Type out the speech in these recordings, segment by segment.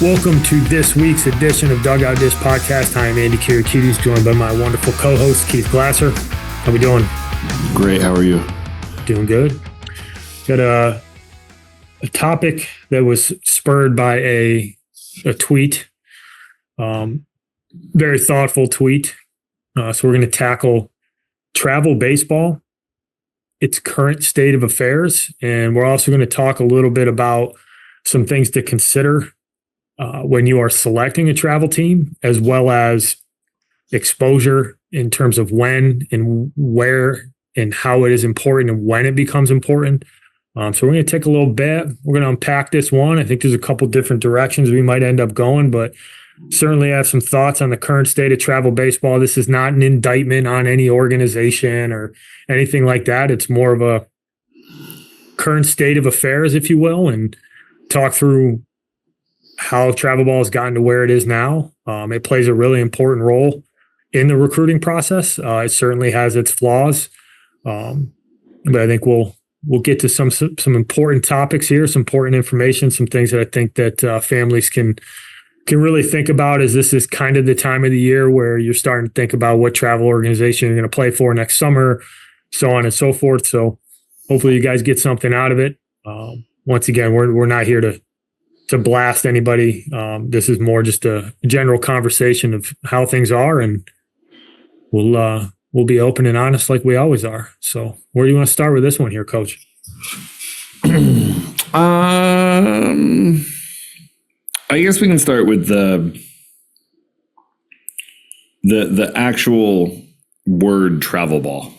Welcome to this week's edition of Dugout Dish Podcast. I am Andy Kirikides, joined by my wonderful co-host, Keith Glasser. How we doing? Great. How are you? Doing good. Got a topic that was spurred by a tweet, very thoughtful tweet. So we're going to tackle travel baseball, its current state of affairs, and we're also going to talk a little bit about some things to consider when you are selecting a travel team, as well as exposure in terms of when and where and how it is important and when it becomes important. So we're going to take a little bit. We're going to unpack this one. I think there's a couple different directions we might end up going, but certainly have some thoughts on the current state of travel baseball. This is not an indictment on any organization or anything like that. It's more of a current state of affairs, if you will, and talk through how travel ball has gotten to where it is now. It plays a really important role in the recruiting process. It certainly has its flaws, but I think we'll get to some important topics here, some important information, some things that I think that families can really think about, as this is kind of the time of the year where you're starting to think about what travel organization you're going to play for next summer, so on and so forth. So hopefully you guys get something out of it. Once again, we're not here to blast anybody. This is more just a general conversation of how things are, and we'll be open and honest like we always are. So where do you want to start with this one here, Coach? I guess we can start with the actual word travel ball.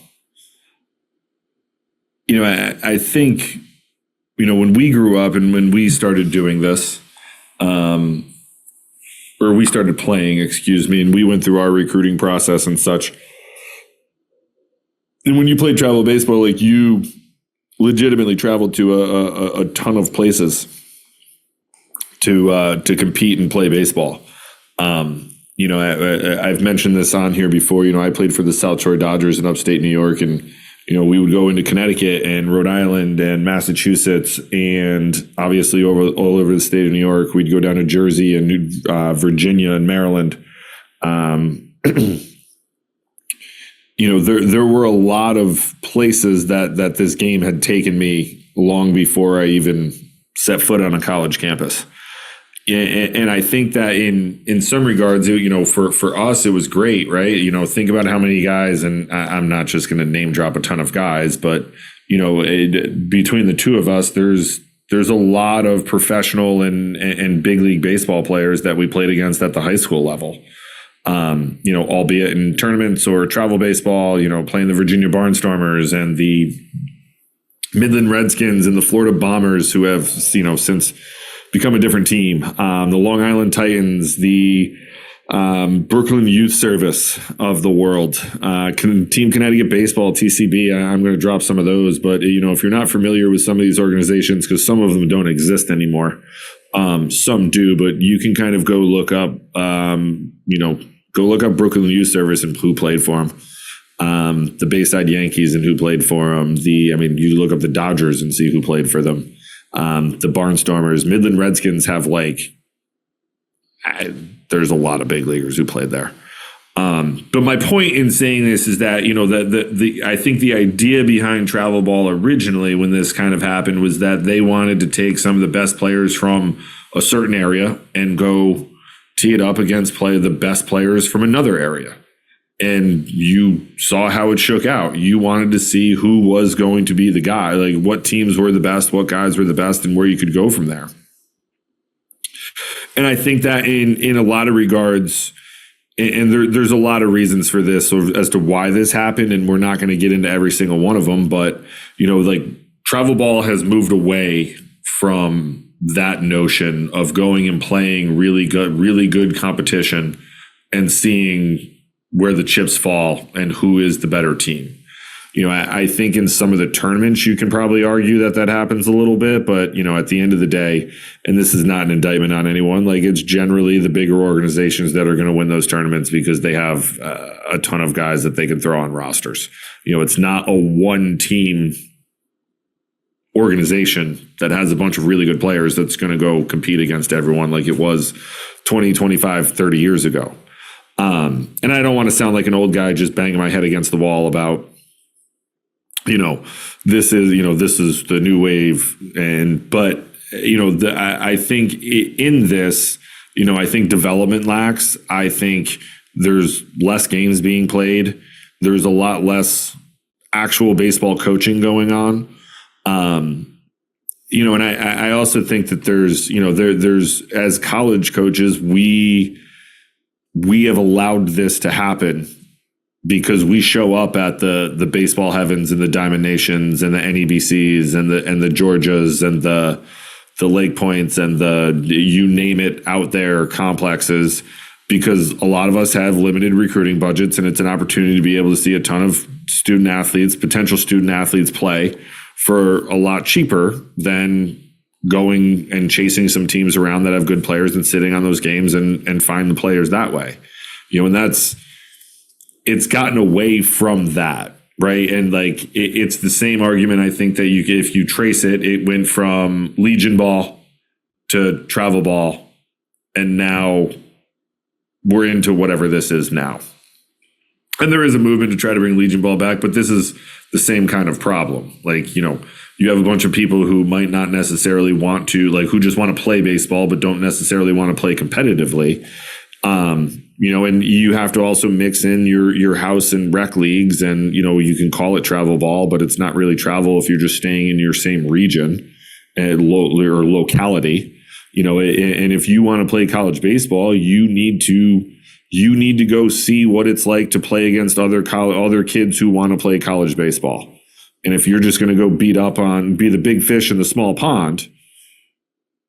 You know, I think, you know, when we grew up and when we started doing this, or we started playing, and we went through our recruiting process and such. And when you played travel baseball, like, you legitimately traveled to a ton of places to compete and play baseball. You know, I've mentioned this on here before. You know, I played for the South Shore Dodgers in upstate New York, and you know, we would go into Connecticut and Rhode Island and Massachusetts, and obviously all over the state of New York. We'd go down to Jersey and Virginia and Maryland. You know, there were a lot of places that this game had taken me long before I even set foot on a college campus. And I think that in some regards, you know, for us, it was great, right? You know, think about how many guys, and I'm not just going to name drop a ton of guys, but, you know, between the two of us, there's a lot of professional and big league baseball players that we played against at the high school level. You know, albeit in tournaments or travel baseball, you know, playing the Virginia Barnstormers and the Midland Redskins and the Florida Bombers, who have, you know, since become a different team. The Long Island Titans, the Brooklyn Youth Service of the world, Team Connecticut Baseball, TCB. I'm going to drop some of those, but, you know, if you're not familiar with some of these organizations, because some of them don't exist anymore, some do, but you can kind of go look up, go look up Brooklyn Youth Service and who played for them. The Bayside Yankees and who played for them. You look up the Dodgers and see who played for them. The Barnstormers, Midland Redskins have there's a lot of big leaguers who played there. But my point in saying this is that, you know, I think the idea behind travel ball originally, when this kind of happened, was that they wanted to take some of the best players from a certain area and go tee it up against the best players from another area. And you saw how it shook out. You wanted to see who was going to be the guy, like what teams were the best, what guys were the best, and where you could go from there. And I think that in a lot of regards, and there's a lot of reasons for this as to why this happened, and we're not going to get into every single one of them, but, you know, like, travel ball has moved away from that notion of going and playing really good competition and seeing where the chips fall and who is the better team. You know, I think in some of the tournaments, you can probably argue that happens a little bit, but, you know, at the end of the day, and this is not an indictment on anyone, like, it's generally the bigger organizations that are going to win those tournaments because they have a ton of guys that they can throw on rosters. You know, it's not a one team organization that has a bunch of really good players that's going to go compete against everyone like it was 20, 25, 30 years ago. And I don't want to sound like an old guy just banging my head against the wall about, this is the new wave. But I think in this, I think development lacks. I think there's less games being played. There's a lot less actual baseball coaching going on. And I also think that there's as college coaches, we have allowed this to happen because we show up at the baseball heavens and the Diamond Nations and the NEBCs and the Georgias and the Lake Points and the you name it out there complexes, because a lot of us have limited recruiting budgets, and it's an opportunity to be able to see a ton of potential student athletes play for a lot cheaper than going and chasing some teams around that have good players and sitting on those games and find the players that way. And it's gotten away from that, right? And it's the same argument. I think that if you trace it, it went from Legion ball to travel ball, and now we're into whatever this is now. And there is a movement to try to bring Legion ball back, but this is the same kind of problem. You have a bunch of people who might not necessarily want to, who just want to play baseball, but don't necessarily want to play competitively. And you have to also mix in your house and rec leagues, and, you can call it travel ball, but it's not really travel if you're just staying in your same region and or locality, and if you want to play college baseball, you need to go see what it's like to play against other kids who want to play college baseball. And if you're just going to go be the big fish in the small pond,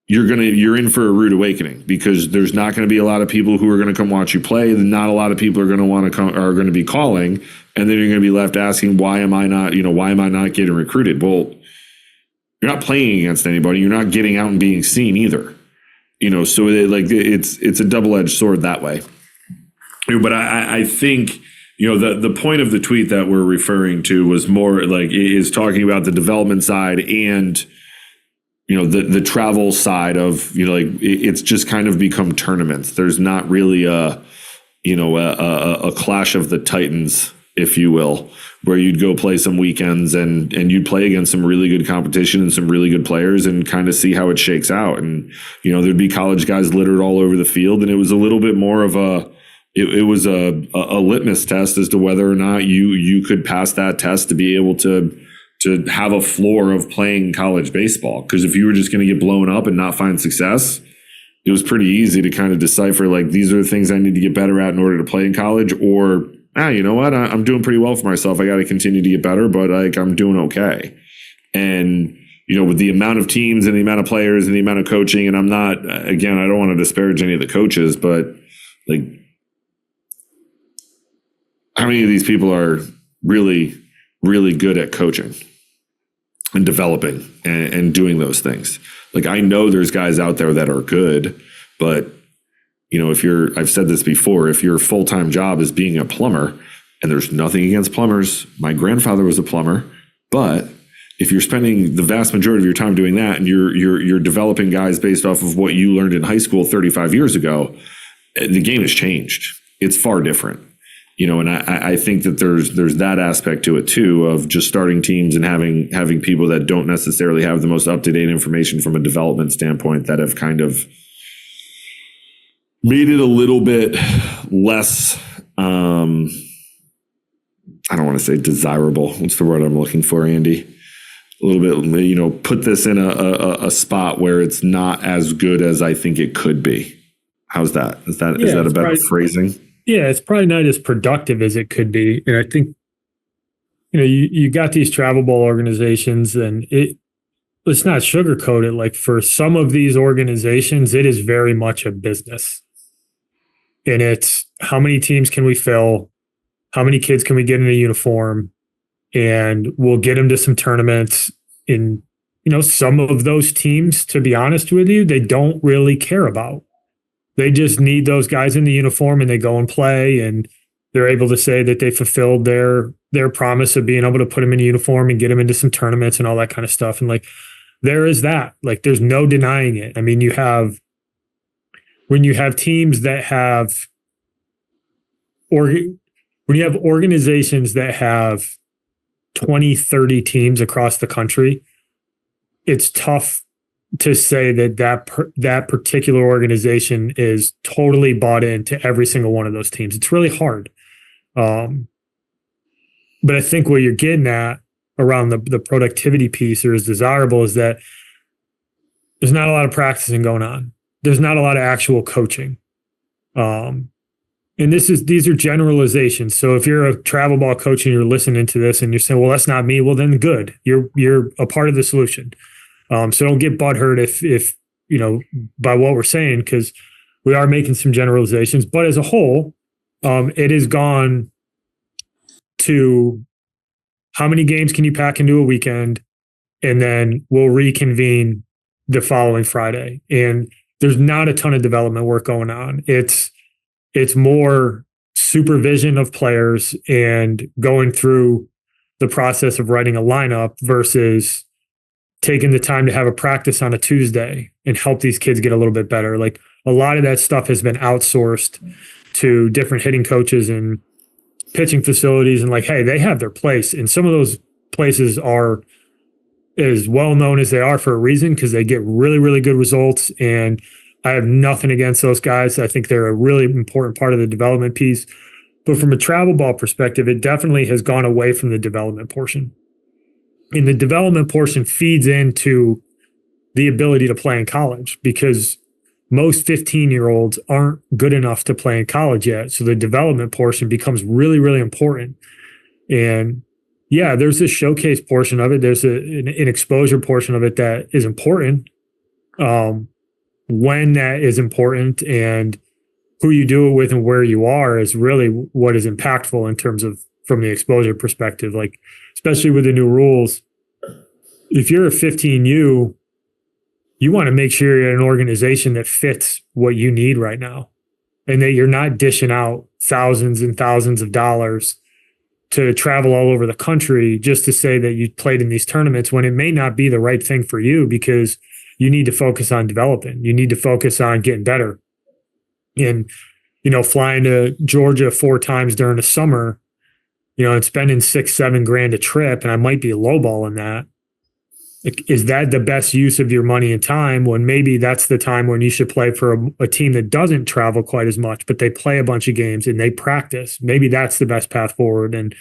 you're in for a rude awakening, because there's not going to be a lot of people who are going to come watch you play. Not a lot of people are going to be calling, and then you're going to be left asking, why am I not getting recruited? Well, you're not playing against anybody. You're not getting out and being seen either. So it's a double-edged sword that way. But I think, the point of the tweet that we're referring to was more is talking about the development side and, the travel side of, it's just kind of become tournaments. There's not really a clash of the Titans, if you will, where you'd go play some weekends and you'd play against some really good competition and some really good players and kind of see how it shakes out. And, there'd be college guys littered all over the field. And it was a little bit more of it was a litmus test as to whether or not you could pass that test to be able to have a floor of playing college baseball. Because if you were just going to get blown up and not find success, it was pretty easy to kind of decipher, these are the things I need to get better at in order to play in college, or, you know what, I'm doing pretty well for myself. I got to continue to get better, but I'm doing okay. And, with the amount of teams and the amount of players and the amount of coaching, and I don't want to disparage any of the coaches, but how many of these people are really, really good at coaching and developing and doing those things? I know there's guys out there that are good, but I've said this before, if your full-time job is being a plumber, and there's nothing against plumbers, my grandfather was a plumber, but if you're spending the vast majority of your time doing that and you're developing guys based off of what you learned in high school 35 years ago, the game has changed. It's far different. And I think that there's that aspect to it too, of just starting teams and having people that don't necessarily have the most up-to-date information from a development standpoint that have kind of made it a little bit less, I don't want to say desirable. What's the word I'm looking for, Andy? A little bit, put this in a spot where it's not as good as I think it could be. How's that? Is that a better phrasing? Yeah, it's probably not as productive as it could be. And I think, you got these travel ball organizations, and let's not sugarcoat it. For some of these organizations, it is very much a business. And it's how many teams can we fill? How many kids can we get in a uniform? And we'll get them to some tournaments. And, some of those teams, to be honest with you, they don't really care about. They just need those guys in the uniform, and they go and play. And they're able to say that they fulfilled their promise of being able to put them in uniform and get them into some tournaments and all that kind of stuff. And like, there is that. Like, there's no denying it. I mean, when you have teams that have, or when you have organizations that have 20, 30 teams across the country, it's tough to say that particular organization is totally bought into every single one of those teams. It's really hard. But I think what you're getting at around the productivity piece, or is desirable, is that there's not a lot of practicing going on. There's not a lot of actual coaching. And these are generalizations. So if you're a travel ball coach and you're listening to this and you're saying, well, that's not me, well, then good. You're a part of the solution. So don't get butthurt if by what we're saying, because we are making some generalizations. But as a whole, it has gone to how many games can you pack into a weekend, and then we'll reconvene the following Friday. And there's not a ton of development work going on. It's more supervision of players and going through the process of writing a lineup versus taking the time to have a practice on a Tuesday and help these kids get a little bit better. Like, a lot of that stuff has been outsourced to different hitting coaches and pitching facilities, and like, hey, they have their place. And some of those places are as well known as they are for a reason, because they get really, really good results. And I have nothing against those guys. I think they're a really important part of the development piece. But from a travel ball perspective, it definitely has gone away from the development portion. And the development portion feeds into the ability to play in college, because most 15-year-olds aren't good enough to play in college yet. So the development portion becomes really, really important. And yeah, there's a showcase portion of it. There's an exposure portion of it that is important. When that is important, and who you do it with and where you are is really what is impactful in terms of from the exposure perspective. Like, especially with the new rules, if you're a 15U, you want to make sure you're in an organization that fits what you need right now, and that you're not dishing out thousands and thousands of dollars to travel all over the country just to say that you played in these tournaments, when it may not be the right thing for you, because you need to focus on developing. You need to focus on getting better. And, flying to Georgia 4 times during the summer, and spending $6-7 a trip, and I might be lowballing that. Is that the best use of your money and time, when maybe that's the time when you should play for a team that doesn't travel quite as much, but they play a bunch of games and they practice? Maybe that's the best path forward. And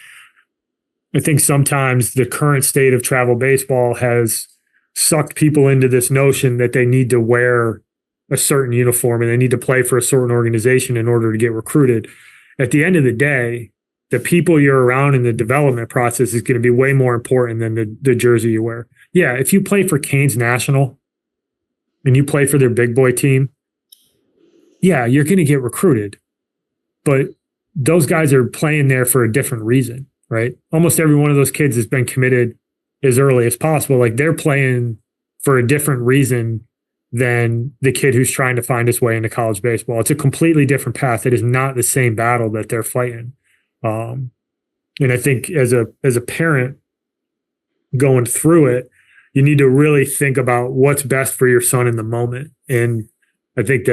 I think sometimes the current state of travel baseball has sucked people into this notion that they need to wear a certain uniform and they need to play for a certain organization in order to get recruited. At the end of the day, the people you're around in the development process is going to be way more important than the jersey you wear. Yeah, if you play for Canes National and you play for their big boy team, yeah, you're going to get recruited. But those guys are playing there for a different reason, right? Almost every one of those kids has been committed as early as possible. Like, they're playing for a different reason than the kid who's trying to find his way into college baseball. It's a completely different path. It is not the same battle that they're fighting. And I think as a parent going through it, you need to really think about what's best for your son in the moment. And I think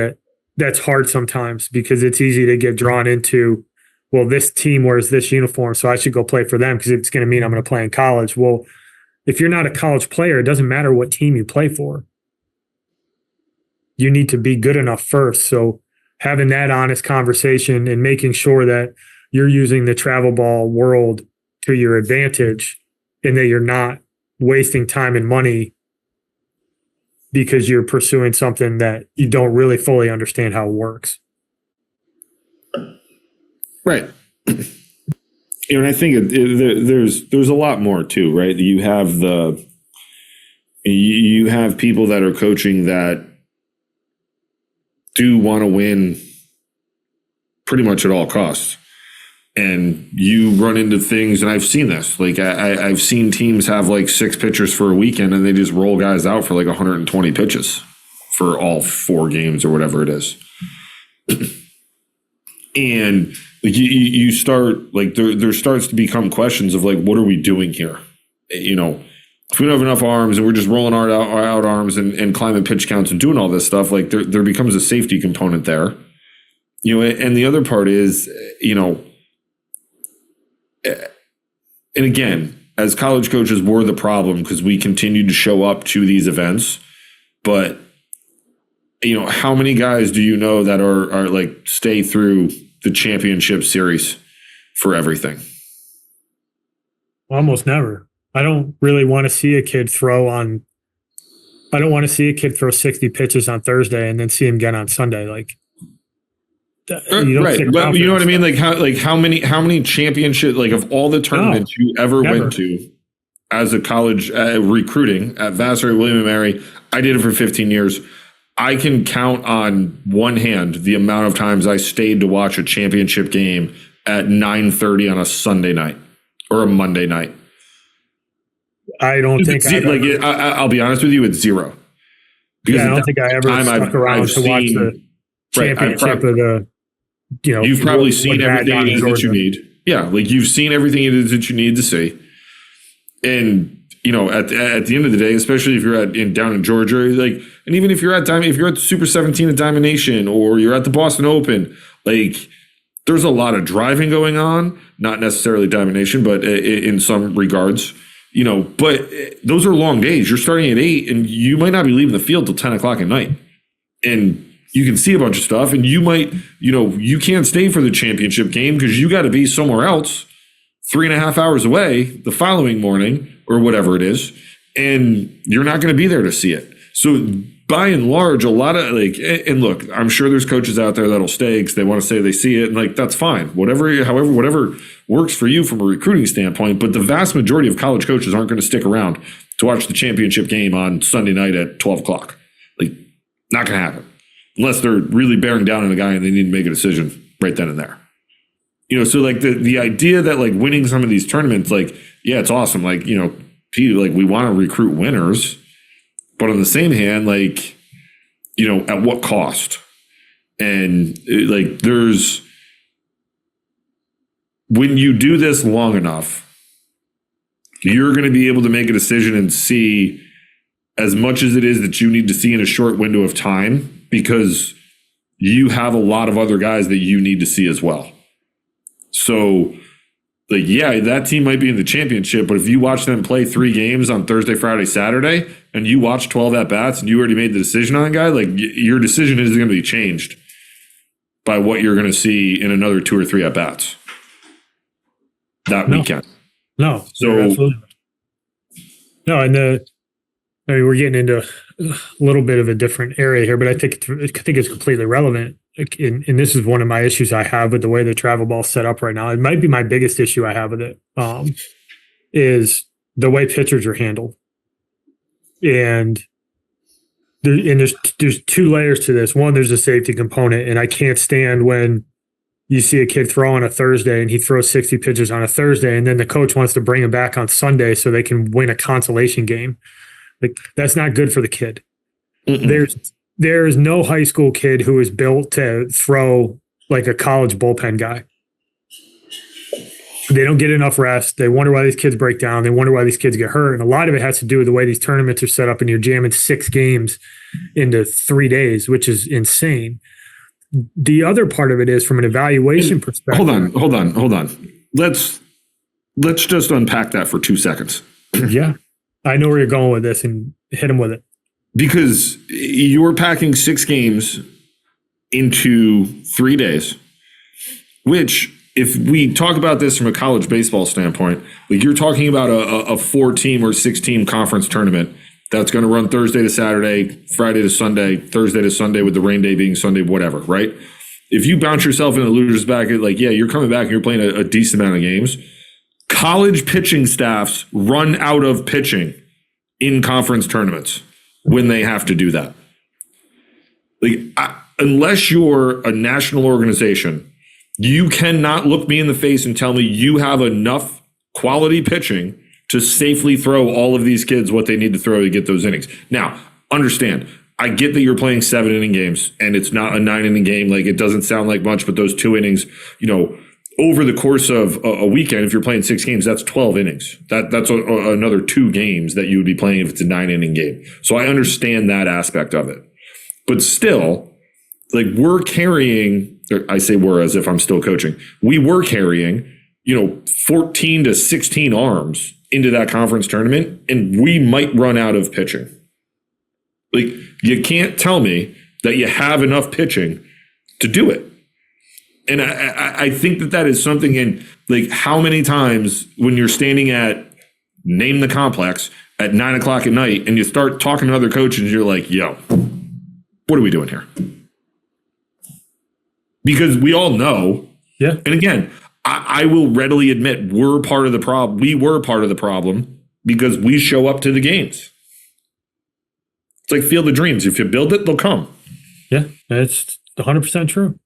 that's hard sometimes, because it's easy to get drawn into, well, this team wears this uniform, so I should go play for them because it's going to mean I'm going to play in college. Well, if you're not a college player, it doesn't matter what team you play for. You need to be good enough first. So having that honest conversation and making sure that you're using the travel ball world to your advantage, and that you're not wasting time and money because you're pursuing something that you don't really fully understand how it works. Right. And I think there's a lot more too, right? You have people that are coaching that do want to win pretty much at all costs. And you run into things, and I've seen this. Like, I've seen teams have like 6 pitchers for a weekend, and they just roll guys out for like 120 pitches for all 4 games or whatever it is. And like you start like there starts to become questions of like, what are we doing here? You know, if we don't have enough arms and we're just rolling our out arms and climbing pitch counts and doing all this stuff, like there becomes a safety component there. You know, and the other part is, you know, and again, as college coaches, we're the problem because we continue to show up to these events. But, you know, how many guys do you know that are like stay through the championship series for everything? Almost never. I don't really want to see a kid throw 60 pitches on Thursday and then see him again on Sunday. Like, you don't right, but you know what I mean? How many championship, like of all the tournaments you ever went to as a college recruiting at Vassar, William & Mary, I did it for 15 years. I can count on one hand the amount of times I stayed to watch a championship game at 9:30 on a Sunday night or a Monday night. I don't think I'll be honest with you, it's zero. Because I don't think I ever stuck around to watch the championship of the. You know, you've probably seen everything it is that you need. Yeah, like you've seen everything it is that you need to see. And you know, at the end of the day, especially if you're down in Georgia, like, and even if you're at the Super 17 at Diamond Nation or you're at the Boston Open, like there's a lot of driving going on. Not necessarily Diamond Nation, but in some regards, you know. But those are long days. You're starting at 8, and you might not be leaving the field till 10 o'clock at night, and you can see a bunch of stuff, and you might, you know, you can't stay for the championship game because you got to be somewhere else 3.5 hours away the following morning or whatever it is, and you're not going to be there to see it. So by and large, a lot of like, and look, I'm sure there's coaches out there that'll stay because they want to say they see it, and like that's fine, whatever works for you from a recruiting standpoint. But the vast majority of college coaches aren't going to stick around to watch the championship game on Sunday night at 12 o'clock. Like, not going to happen. Unless they're really bearing down on a guy and they need to make a decision right then and there. You know, so like the idea that like winning some of these tournaments, like, yeah, it's awesome. Like, you know, like we want to recruit winners, but on the same hand, like, you know, at what cost? And like when you do this long enough, you're going to be able to make a decision and see as much as it is that you need to see in a short window of time, because you have a lot of other guys that you need to see as well. So, like, yeah, that team might be in the championship, but if you watch them play 3 games on Thursday, Friday, Saturday, and you watch 12 at-bats and you already made the decision on a guy, like, your decision isn't going to be changed by what you're going to see in another 2 or 3 at-bats that weekend. No. So, absolutely. No, and I mean, we're getting into a little bit of a different area here, but I think it's completely relevant. And this is one of my issues I have with the way the travel ball is set up right now. It might be my biggest issue I have with it, is the way pitchers are handled. And there's 2 layers to this. One, there's a safety component, and I can't stand when you see a kid throw on a Thursday and he throws 60 pitches on a Thursday, and then the coach wants to bring him back on Sunday so they can win a consolation game. Like, that's not good for the kid. There is no high school kid who is built to throw like a college bullpen guy. They don't get enough rest. They wonder why these kids break down. They wonder why these kids get hurt. And a lot of it has to do with the way these tournaments are set up, and you're jamming 6 games into 3 days, which is insane. The other part of it is from an evaluation perspective. Hold on. Let's just unpack that for 2 seconds. Yeah. I know where you're going with this, and hit him with it. Because you're packing 6 games into 3 days, which, if we talk about this from a college baseball standpoint, like you're talking about a 4-team or 6-team conference tournament that's going to run Thursday to Saturday, Friday to Sunday, Thursday to Sunday, with the rain day being Sunday, whatever, right? If you bounce yourself in a loser's bracket, like, yeah, you're coming back and you're playing a decent amount of games. College pitching staffs run out of pitching in conference tournaments when they have to do that. Like, unless you're a national organization, you cannot look me in the face and tell me you have enough quality pitching to safely throw all of these kids what they need to throw to get those innings. Now, understand, I get that you're playing 7-inning games and it's not a 9-inning game. Like, it doesn't sound like much, but those 2 innings, over the course of a weekend, if you're playing 6 games, that's 12 innings. That's another 2 games that you would be playing if it's a 9-inning game. So I understand that aspect of it. But still, like, we're carrying, I say we're as if I'm still coaching, we were carrying, 14 to 16 arms into that conference tournament, and we might run out of pitching. Like, you can't tell me that you have enough pitching to do it. And I think that is something in, like, how many times when you're standing at name the complex at 9:00 at night and you start talking to other coaches, you're like, yo, what are we doing here? Because we all know. Yeah. And again, I will readily admit we're part of the problem. We were part of the problem because we show up to the games. It's like Field of Dreams. If you build it, they'll come. Yeah, that's 100% true.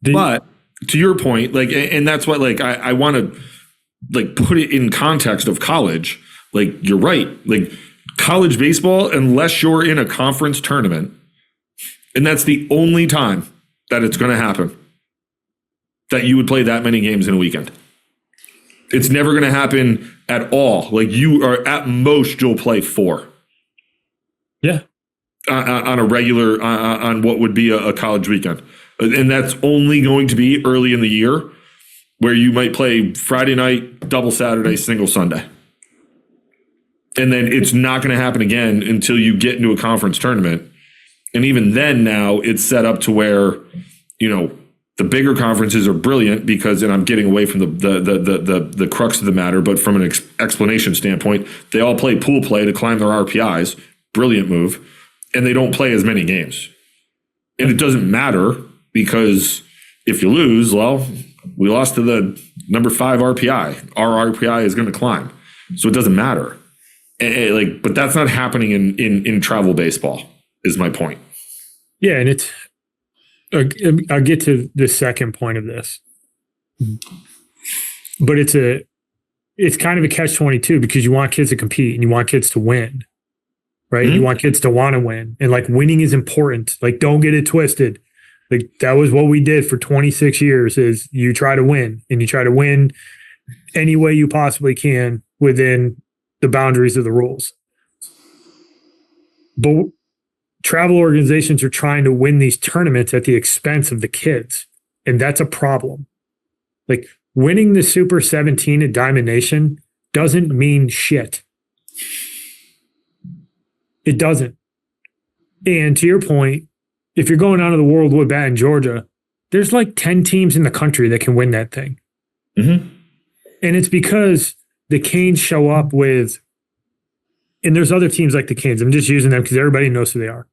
But to your point, like, and that's what, like, I want to, like, put it in context of college. Like, you're right. Like, college baseball, unless you're in a conference tournament, and that's the only time that it's going to happen, that you would play that many games in a weekend. It's never going to happen at all. Like, you are, at most, you'll play 4. Yeah. On a regular, on what would be a college weekend. And that's only going to be early in the year, where you might play Friday night, double Saturday, single Sunday. And then it's not going to happen again until you get into a conference tournament. And even then, now it's set up to where, the bigger conferences are brilliant because, and I'm getting away from the crux of the matter, but from an explanation standpoint, they all play pool play to climb their RPIs. Brilliant move. And they don't play as many games. And it doesn't matter, because if you lose, well, we lost to the number 5 RPI. Our RPI is going to climb. So it doesn't matter. But that's not happening in travel baseball, is my point. Yeah, and it's, I'll get to the second point of this. But it's kind of a catch-22, because you want kids to compete and you want kids to win. Right? Mm-hmm. You want kids to want to win. And, like, winning is important. Like, don't get it twisted. Like, that was what we did for 26 years, is you try to win, and you try to win any way you possibly can within the boundaries of the rules. But travel organizations are trying to win these tournaments at the expense of the kids. And that's a problem. Like, winning the Super 17 at Diamond Nation doesn't mean shit. It doesn't. And to your point, if you're going out of the World Wood Bat in Georgia, there's like 10 teams in the country that can win that thing. Mm-hmm. And it's because the Canes show up with, and there's other teams like the Canes. I'm just using them because everybody knows who they are.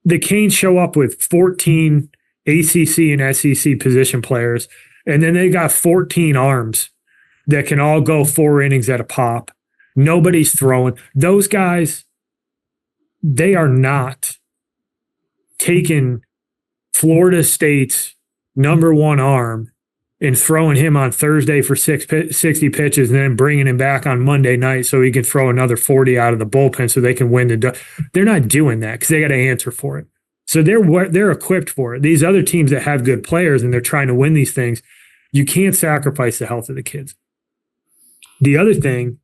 The Canes show up with 14 ACC and SEC position players, and then they got 14 arms that can all go 4 innings at a pop. Nobody's throwing. Those guys, they are not taking Florida State's number 1 arm and throwing him on Thursday for 60 pitches and then bringing him back on Monday night so he can throw another 40 out of the bullpen so they can win the. They're not doing that because they got to answer for it. So they're equipped for it. These other teams that have good players and they're trying to win these things, you can't sacrifice the health of the kids. The other thing,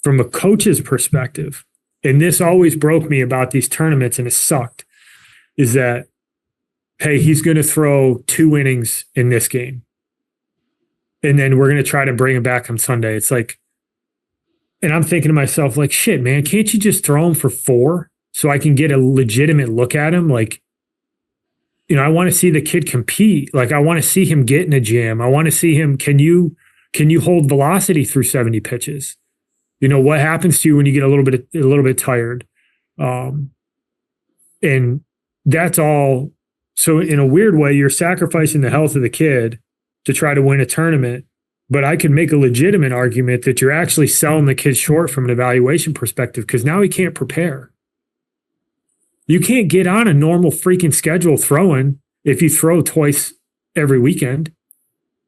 from a coach's perspective, and this always broke me about these tournaments and it sucked, is that, hey, he's going to throw 2 innings in this game. And then we're going to try to bring him back on Sunday. It's like, and I'm thinking to myself, like, shit, man, can't you just throw him for 4 so I can get a legitimate look at him? Like, I want to see the kid compete. Like, I want to see him get in a jam. I want to see him, can you hold velocity through 70 pitches? What happens to you when you get a little bit tired? And that's all. So in a weird way, you're sacrificing the health of the kid to try to win a tournament. But I can make a legitimate argument that you're actually selling the kid short from an evaluation perspective, because now he can't prepare. You can't get on a normal freaking schedule throwing if you throw twice every weekend.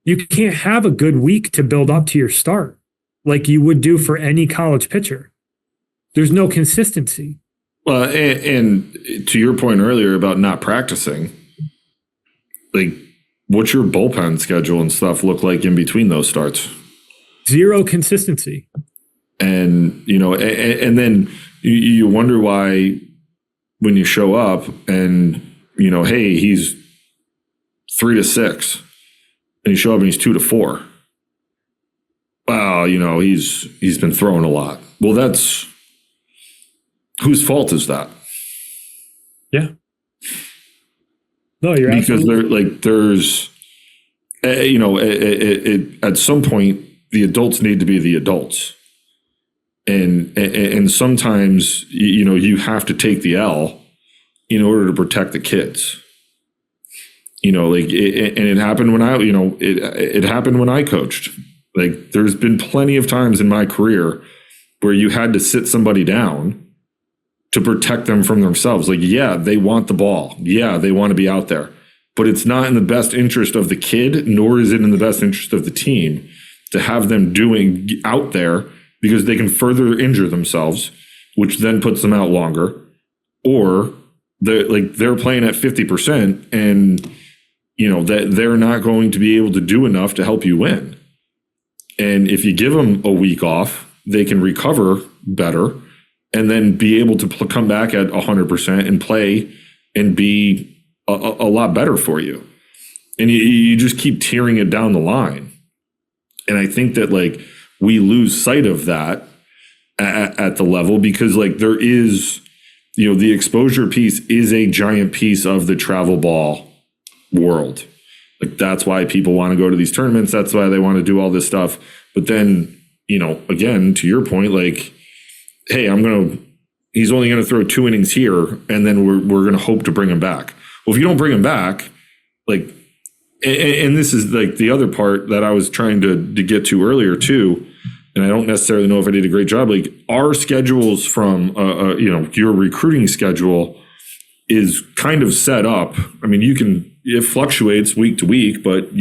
You can't have a good week to build up to your start like you would do for any college pitcher. There's no consistency. Well, and to your point earlier about not practicing, like, what's your bullpen schedule and stuff look like in between those starts? Zero consistency. And, and then you wonder why when you show up and, hey, he's 3 to 6 and you show up and he's 2 to 4. Well, he's been throwing a lot. Well, that's whose fault is that? Yeah. No, you're because there's, at some point the adults need to be the adults, and sometimes you have to take the L in order to protect the kids. And it happened when it happened when I coached. Like, there's been plenty of times in my career where you had to sit somebody down to protect them from themselves. Like, yeah, they want the ball. Yeah, they want to be out there. But it's not in the best interest of the kid, nor is it in the best interest of the team to have them doing out there, because they can further injure themselves, which then puts them out longer. Or they're playing at 50% and that they're not going to be able to do enough to help you win. And if you give them a week off, they can recover better and then be able to come back at 100% and play and be a lot better for you. And you just keep tearing it down the line. And I think that we lose sight of that at the level, because there is, the exposure piece is a giant piece of the travel ball world. That's why people want to go to these tournaments. That's why they want to do all this stuff. But then, again, to your point, hey, he's only going to throw 2 innings here, and then we're going to hope to bring him back. Well, if you don't bring him back, and this is the other part that I was trying to get to earlier too, and I don't necessarily know if I did a great job. Our schedules from, your recruiting schedule is kind of set up. I mean, it fluctuates week to week, but,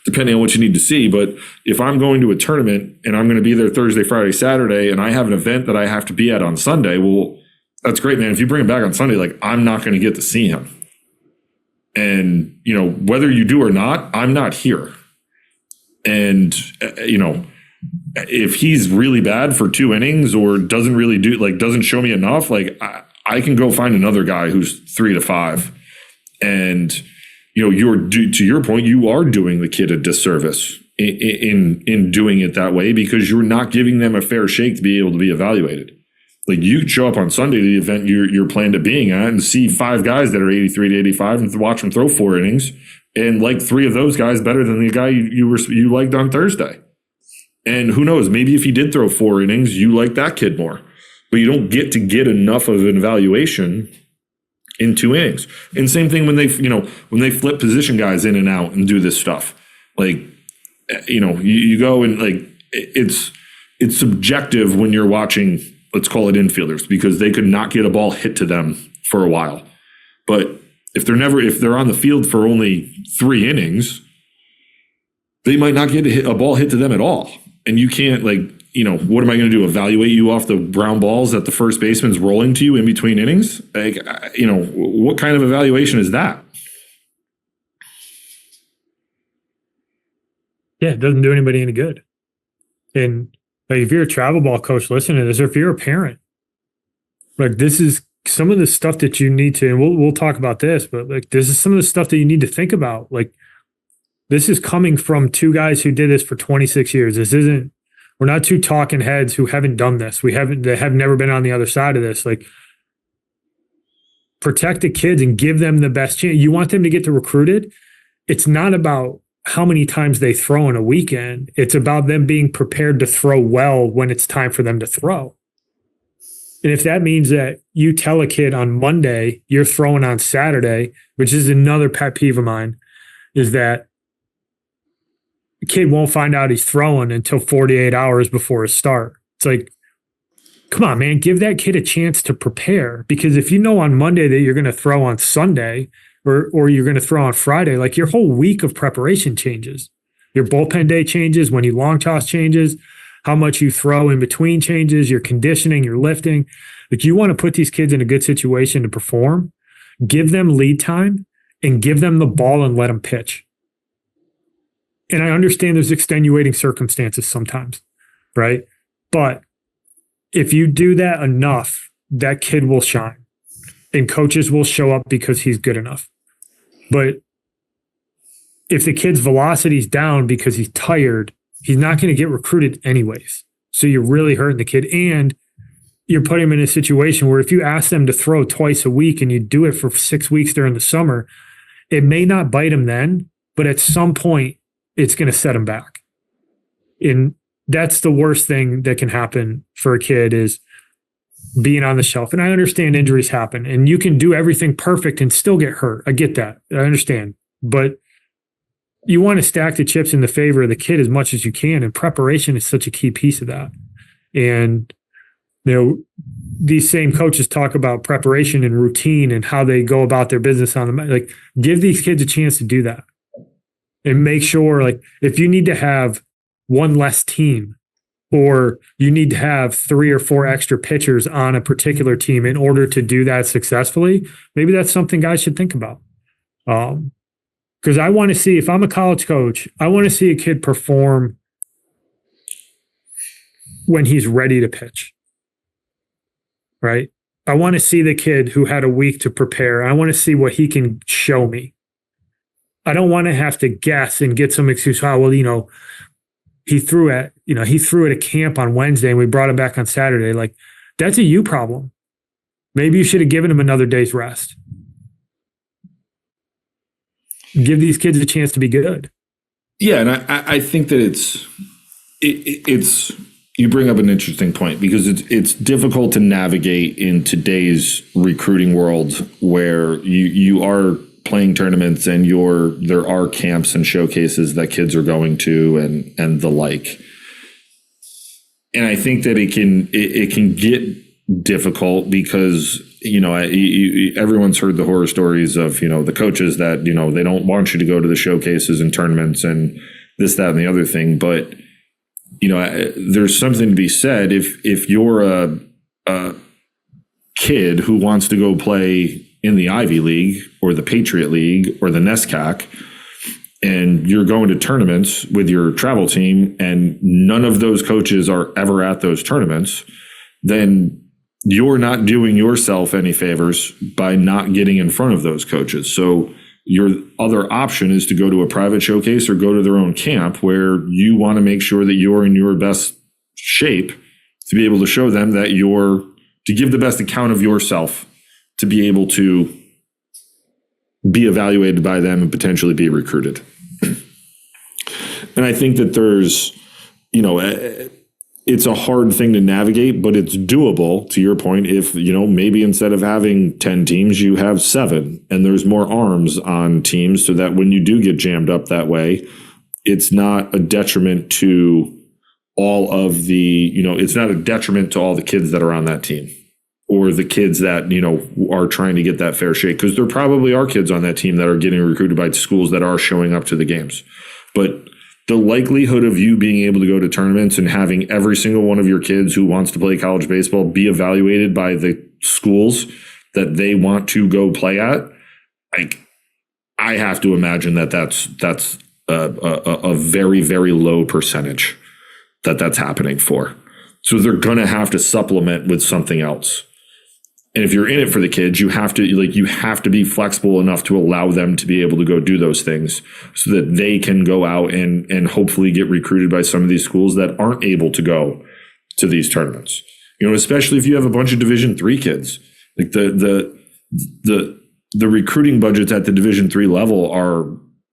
depending on what you need to see. But if I'm going to a tournament and I'm going to be there Thursday, Friday, Saturday, and I have an event that I have to be at on Sunday, well, that's great, man. If you bring him back on Sunday, I'm not going to get to see him. And, whether you do or not, I'm not here. And, if he's really bad for 2 innings or doesn't really doesn't show me enough, I can go find another guy who's 3 to 5. And, to your point, you are doing the kid a disservice in doing it that way, because you're not giving them a fair shake to be able to be evaluated. You could show up on Sunday to the event you're planned at being at and see 5 guys that are 83 to 85 and watch them throw 4 innings, and 3 of those guys better than the guy you liked on Thursday. And who knows, maybe if he did throw 4 innings, you like that kid more. But you don't get to get enough of an evaluation in 2 innings. And same thing when they flip position guys in and out and do this stuff. You go and it's subjective when you're watching, let's call it infielders, because they could not get a ball hit to them for a while. But if they're on the field for only 3 innings, they might not get a ball hit to them at all. And you can't what am I going to do? Evaluate you off the brown balls that the first baseman's rolling to you in between innings? What kind of evaluation is that? Yeah, it doesn't do anybody any good. And if you're a travel ball coach listening to this, or if you're a parent, this is some of the stuff that you need to, and we'll talk about this, but this is some of the stuff that you need to think about. This is coming from 2 guys who did this for 26 years. We're not 2 talking heads who haven't done this. They have never been on the other side of this. Protect the kids and give them the best chance. You want them to get to recruited. It's not about how many times they throw in a weekend. It's about them being prepared to throw well when it's time for them to throw. And if that means that you tell a kid on Monday you're throwing on Saturday, which is another pet peeve of mine, is that the kid won't find out he's throwing until 48 hours before his start. It's come on, man, give that kid a chance to prepare. Because if you know on Monday that you're going to throw on Sunday or you're going to throw on Friday, your whole week of preparation changes. Your bullpen day changes, when you long toss changes. how much you throw in between changes, your conditioning, your lifting. Like you want to put these kids in a good situation to perform, give them lead time, and give them the ball and let them pitch. And I understand there's extenuating circumstances sometimes, right? But if you do that enough, that kid will shine and coaches will show up because he's good enough. But if the kid's velocity is down because he's tired, he's not going to get recruited anyways. So you're really hurting the kid. And you're putting him in a situation where if you ask them to throw twice a week and you do it for 6 weeks during the summer, it may not bite him then, but at some point it's going to set him back. And that's the worst thing that can happen for a kid is being on the shelf. And I understand injuries happen and you can do everything perfect and still get hurt. I get that. I understand. But you want to stack the chips in the favor of the kid as much as you can. And preparation is such a key piece of that. And, you know, these same coaches talk about preparation and routine and how they go about their business on the, like, give these kids a chance to do that and make sure, like, if you need to have one less team or you need to have 3 or 4 extra pitchers on a particular team in order to do that successfully, maybe that's something guys should think about. Because I want to see, if I'm a college coach, I want to see a kid perform when he's ready to pitch, right? I want to see the kid who had a week to prepare. I want to see what he can show me. I don't want to have to guess and get some excuse. Oh, well, you know, he threw at a camp on Wednesday and we brought him back on Saturday. Like, that's a you problem. Maybe you should have given him another day's rest. Give these kids a chance to be good. Yeah, and I think that it's you bring up an interesting point because it's difficult to navigate in today's recruiting world where you are playing tournaments and there are camps and showcases that kids are going to and the like. And I think that it can get difficult because, you know, everyone's heard the horror stories of, you know, the coaches that, you know, they don't want you to go to the showcases and tournaments and this, that, and the other thing. But, you know, there's something to be said if you're a kid who wants to go play in the Ivy League or the Patriot League or the NESCAC, and you're going to tournaments with your travel team and none of those coaches are ever at those tournaments, then you're not doing yourself any favors by not getting in front of those coaches. So your other option is to go to a private showcase or go to their own camp where you want to make sure that you're in your best shape to be able to show them that to give the best account of yourself to be able to be evaluated by them and potentially be recruited. And I think that there's, you know, it's a hard thing to navigate, but it's doable, to your point, if, you know, maybe instead of having 10 teams, you have 7 and there's more arms on teams so that when you do get jammed up that way, it's not a detriment to all of the, you know, it's not a detriment to all the kids that are on that team or the kids that, you know, are trying to get that fair shake. Because there probably are kids on that team that are getting recruited by schools that are showing up to the games. But the likelihood of you being able to go to tournaments and having every single one of your kids who wants to play college baseball be evaluated by the schools that they want to go play at, I have to imagine that's a very, very low percentage that's happening for. So they're going to have to supplement with something else. And if you're in it for the kids, you have to be flexible enough to allow them to be able to go do those things so that they can go out and hopefully get recruited by some of these schools that aren't able to go to these tournaments. You know, especially if you have a bunch of Division III kids. Like the recruiting budgets at the Division III level are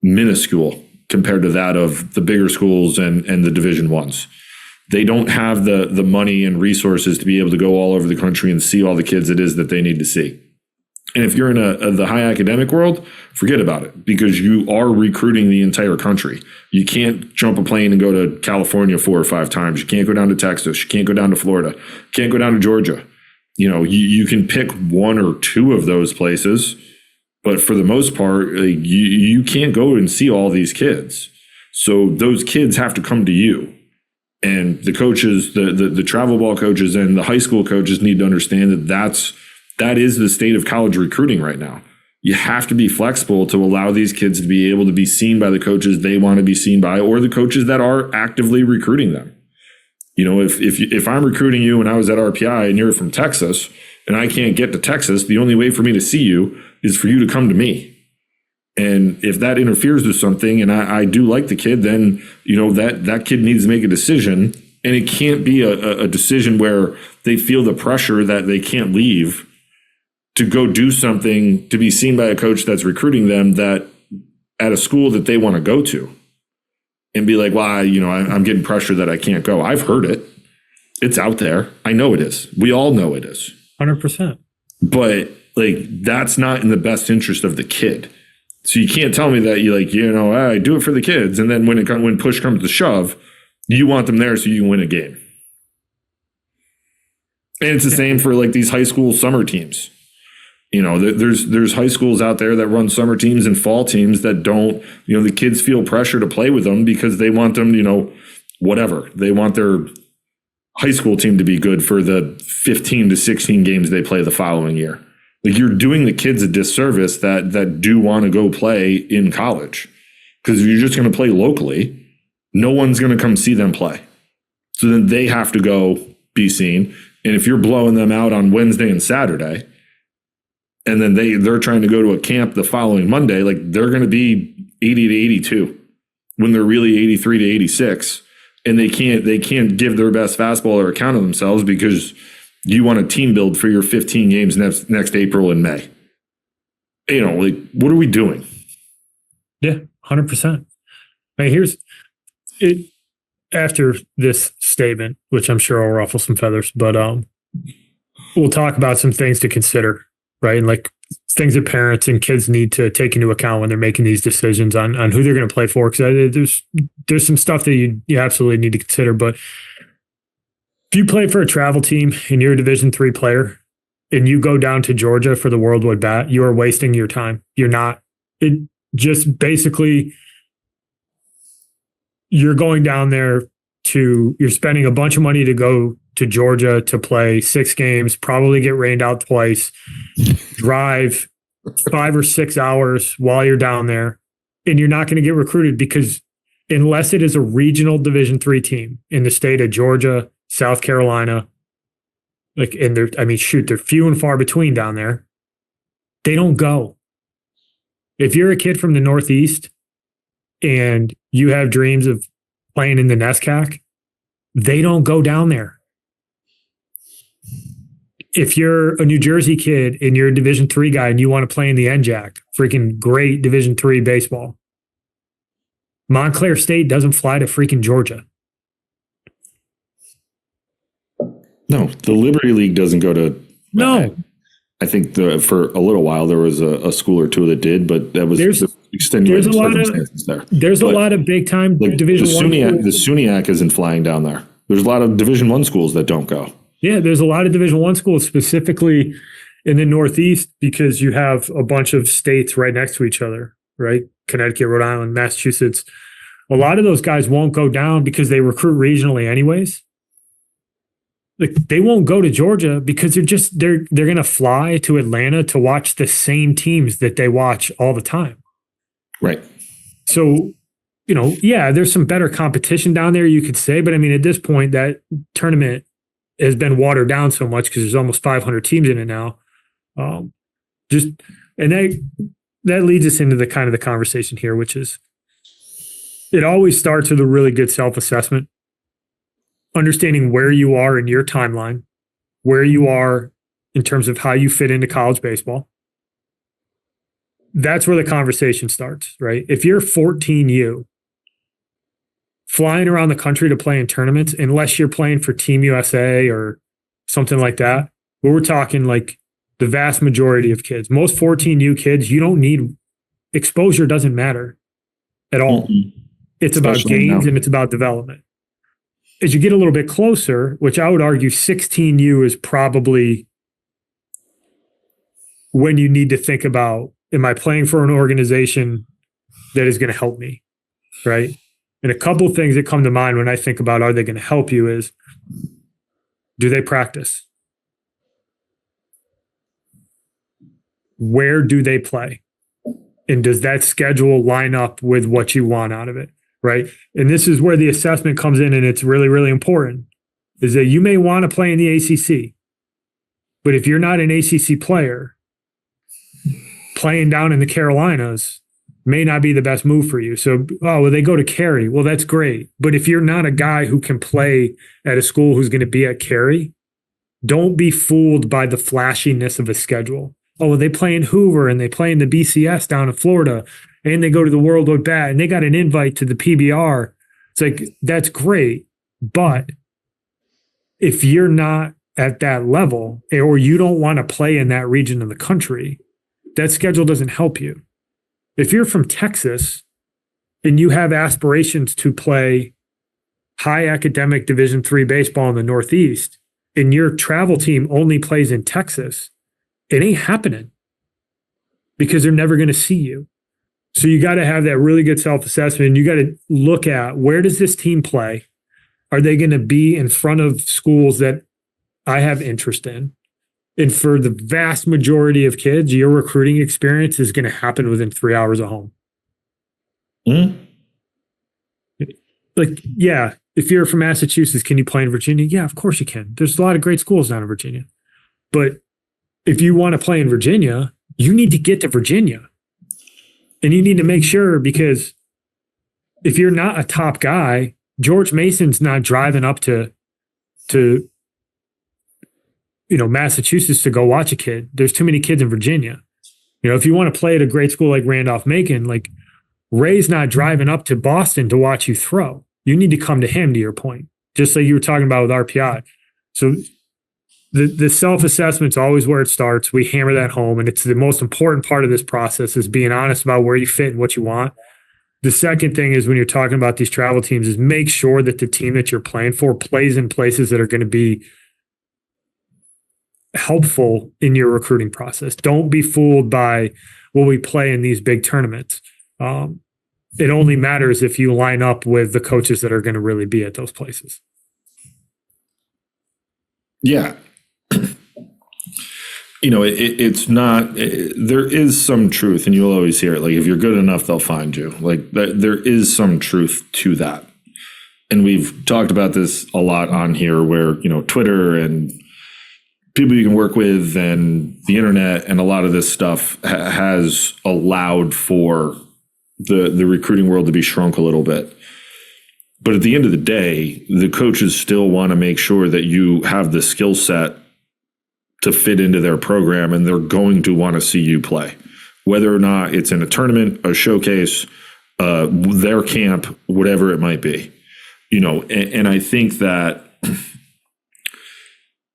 minuscule compared to that of the bigger schools and the Division I's. They don't have the money and resources to be able to go all over the country and see all the kids it is that they need to see. And if you're in the high academic world, forget about it because you are recruiting the entire country. You can't jump a plane and go to California 4 or 5 times. You can't go down to Texas. You can't go down to Florida. You can't go down to Georgia. You know, you can pick 1 or 2 of those places, but for the most part, you can't go and see all these kids. So those kids have to come to you. And the coaches, the travel ball coaches and the high school coaches need to understand that is the state of college recruiting right now. You have to be flexible to allow these kids to be able to be seen by the coaches they want to be seen by, or the coaches that are actively recruiting them. You know, if I'm recruiting you and I was at RPI and you're from Texas and I can't get to Texas, the only way for me to see you is for you to come to me. And if that interferes with something and I do like the kid, then, you know, that kid needs to make a decision. And it can't be a decision where they feel the pressure that they can't leave to go do something to be seen by a coach that's recruiting them that at a school that they want to go to, and be like, well, I'm getting pressure that I can't go. I've heard it. It's out there. I know it is. We all know it is. 100%. But like, that's not in the best interest of the kid. So you can't tell me that I do it for the kids. And then when push comes to shove, you want them there so you can win a game. And it's the same for like these high school summer teams. You know, there's high schools out there that run summer teams and fall teams that don't, the kids feel pressure to play with them because they want them, whatever. They want their high school team to be good for the 15 to 16 games they play the following year. Like, you're doing the kids a disservice that do want to go play in college. Because if you're just going to play locally, no one's going to come see them play. So then they have to go be seen. And if you're blowing them out on Wednesday and Saturday, and then they're trying to go to a camp the following Monday, like, they're going to be 80 to 82 when they're really 83 to 86. And they can't give their best fastball or account of themselves because you want a team build for your 15 games next April and May. Like, what are we doing? Yeah, 100%. Right, here's it. After this statement, which I'm sure will ruffle some feathers, but we'll talk about some things to consider, right? And like things that parents and kids need to take into account when they're making these decisions on who they're going to play for. Because there's some stuff that you absolutely need to consider. But if you play for a travel team and you're a Division III player and you go down to Georgia for the World Wide Bat, you are wasting your time. You're not. It just basically, you're going down there you're spending a bunch of money to go to Georgia to play 6 games, probably get rained out twice, drive 5 or 6 hours while you're down there, and you're not going to get recruited because unless it is a regional Division III team in the state of Georgia, South Carolina, they're few and far between down there. They don't go. If you're a kid from the Northeast and you have dreams of playing in the NESCAC, they don't go down there. If you're a New Jersey kid and you're a Division III guy and you want to play in the NJAC, freaking great Division III baseball, Montclair State doesn't fly to freaking Georgia. No, the Liberty League doesn't go to. No. I think for a little while there was a school or two that did, but that was extenuating circumstances there. There's a lot of big time Division I. The SUNYAC isn't flying down there. There's a lot of Division I schools that don't go. Yeah, there's a lot of Division I schools, specifically in the Northeast, because you have a bunch of states right next to each other, right? Connecticut, Rhode Island, Massachusetts. A lot of those guys won't go down because they recruit regionally anyways. Like, they won't go to Georgia because they're going to fly to Atlanta to watch the same teams that they watch all the time. Right. So, there's some better competition down there, you could say, but I mean, at this point, that tournament has been watered down so much because there's almost 500 teams in it now. And that leads us into the kind of the conversation here, which is it always starts with a really good self-assessment. Understanding where you are in your timeline, where you are in terms of how you fit into college baseball. That's where the conversation starts, right? If you're 14U, flying around the country to play in tournaments, unless you're playing for Team USA or something like that, where we're talking like the vast majority of kids, most 14U kids, you don't need exposure, doesn't matter at all. Mm-hmm. It's especially about gains and it's about development. As you get a little bit closer, which I would argue 16U is probably when you need to think about, am I playing for an organization that is going to help me, right? And a couple of things that come to mind when I think about are they going to help you is, do they practice? Where do they play? And does that schedule line up with what you want out of it? Right. And this is where the assessment comes in, and it's really, really important, is that you may want to play in the ACC, but if you're not an ACC player, playing down in the Carolinas may not be the best move for you. So, oh, well, they go to Cary. Well, that's great. But if you're not a guy who can play at a school who's going to be at Cary, don't be fooled by the flashiness of a schedule. Oh, well, they play in Hoover and they play in the BCS down in Florida and they go to the World Wide Bat and they got an invite to the PBR. It's like, that's great. But if you're not at that level, or you don't want to play in that region of the country, that schedule doesn't help you. If you're from Texas and you have aspirations to play high academic Division III baseball in the Northeast, and your travel team only plays in Texas, it ain't happening because they're never going to see you. So you got to have that really good self-assessment. You got to look at, where does this team play? Are they going to be in front of schools that I have interest in? And for the vast majority of kids, your recruiting experience is going to happen within 3 hours of home. Mm. Like, yeah, if you're from Massachusetts, can you play in Virginia? Yeah, of course you can. There's a lot of great schools down in Virginia. But if you want to play in Virginia, you need to get to Virginia. And you need to make sure, because if you're not a top guy, George Mason's not driving up to Massachusetts to go watch a kid. There's too many kids in Virginia. If you want to play at a great school like Randolph-Macon, like, Ray's not driving up to Boston to watch you throw. You need to come to him, to your point, just like you were talking about with RPI. So the self-assessment's always where it starts. We hammer that home, and it's the most important part of this process, is being honest about where you fit and what you want. The second thing is, when you're talking about these travel teams, is make sure that the team that you're playing for plays in places that are going to be helpful in your recruiting process. Don't be fooled by, well, we play in these big tournaments. It only matters if you line up with the coaches that are going to really be at those places. Yeah. It's not, there is some truth, and you'll always hear it. Like, if you're good enough, they'll find you. Like, there is some truth to that. And we've talked about this a lot on here, where, Twitter and people you can work with and the internet and a lot of this stuff has allowed for the recruiting world to be shrunk a little bit. But at the end of the day, the coaches still want to make sure that you have the skill set to fit into their program, and they're going to want to see you play, whether or not it's in a tournament, a showcase, their camp, whatever it might be. And I think that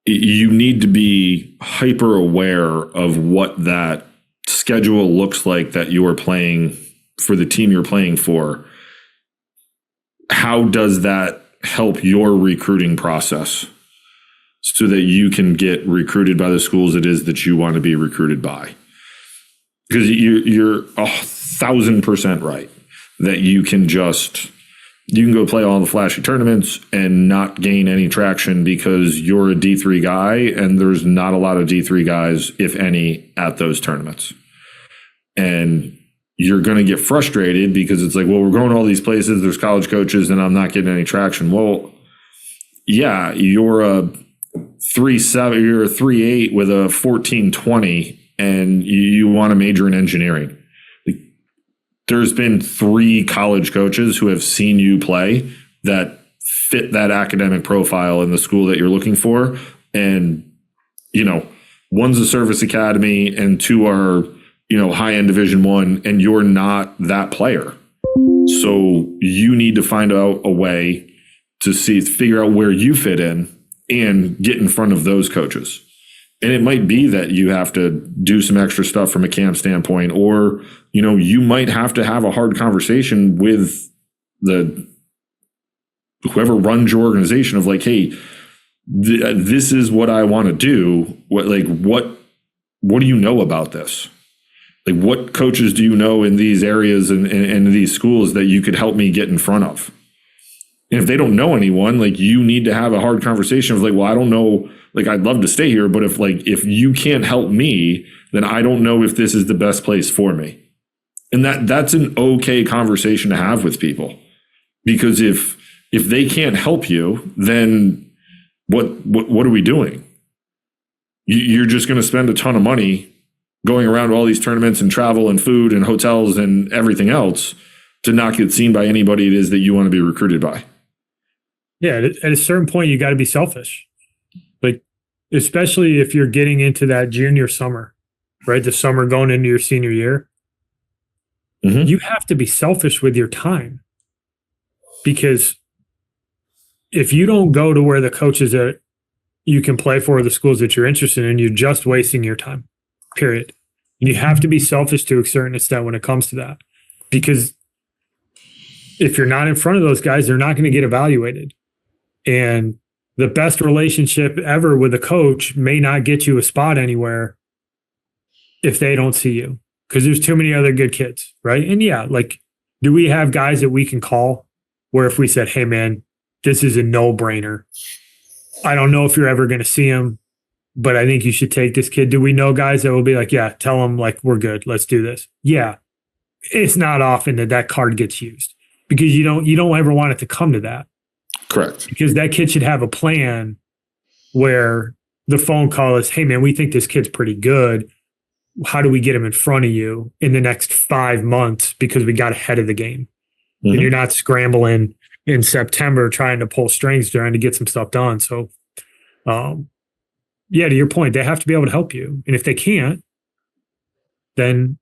you need to be hyper aware of what that schedule looks like that you are playing for, the team you're playing for. How does that help your recruiting process so that you can get recruited by the schools it is that you want to be recruited by? Because you're 1,000% right that you can go play all the flashy tournaments and not gain any traction because you're a D3 guy, and there's not a lot of D3 guys, if any, at those tournaments. And you're going to get frustrated because it's like, well, we're going to all these places, there's college coaches, and I'm not getting any traction. Well, yeah, you're a 3.7, you're a 3.8 with a 14.20, and you want to major in engineering. There's been 3 college coaches who have seen you play that fit that academic profile in the school that you're looking for. And, one's a service academy and 2 are, high-end Division I, and you're not that player. So you need to find out a way to figure out where you fit in and get in front of those coaches. And it might be that you have to do some extra stuff from a camp standpoint, or, you might have to have a hard conversation with whoever runs your organization of like, hey, this is what I want to do. What do you know about this? Like, what coaches do you know in these areas and these schools that you could help me get in front of? And if they don't know anyone, like, you need to have a hard conversation of like, well, I don't know, like, I'd love to stay here, but if you can't help me, then I don't know if this is the best place for me. And that's an okay conversation to have with people, because if they can't help you, then what are we doing? You're just going to spend a ton of money going around to all these tournaments and travel and food and hotels and everything else to not get seen by anybody it is that you want to be recruited by. Yeah, at a certain point, you got to be selfish. Like, especially if you're getting into that junior summer, right? The summer going into your senior year. Mm-hmm. You have to be selfish with your time, because if you don't go to where the coaches that you can play for, the schools that you're interested in, you're just wasting your time, period. And you have to be selfish to a certain extent when it comes to that, because if you're not in front of those guys, they're not going to get evaluated. And the best relationship ever with a coach may not get you a spot anywhere if they don't see you, because there's too many other good kids, right? And yeah, like, do we have guys that we can call where if we said, hey, man, this is a no-brainer, I don't know if you're ever going to see him, but I think you should take this kid. Do we know guys that will be like, yeah, tell him, like, we're good, let's do this? Yeah. It's not often that card gets used, because you don't ever want it to come to that. Correct. Because that kid should have a plan where the phone call is, hey, man, we think this kid's pretty good. How do we get him in front of you in the next 5 months, because we got ahead of the game? Mm-hmm. And you're not scrambling in September trying to pull strings, trying to get some stuff done. So, yeah, to your point, they have to be able to help you. And if they can't, then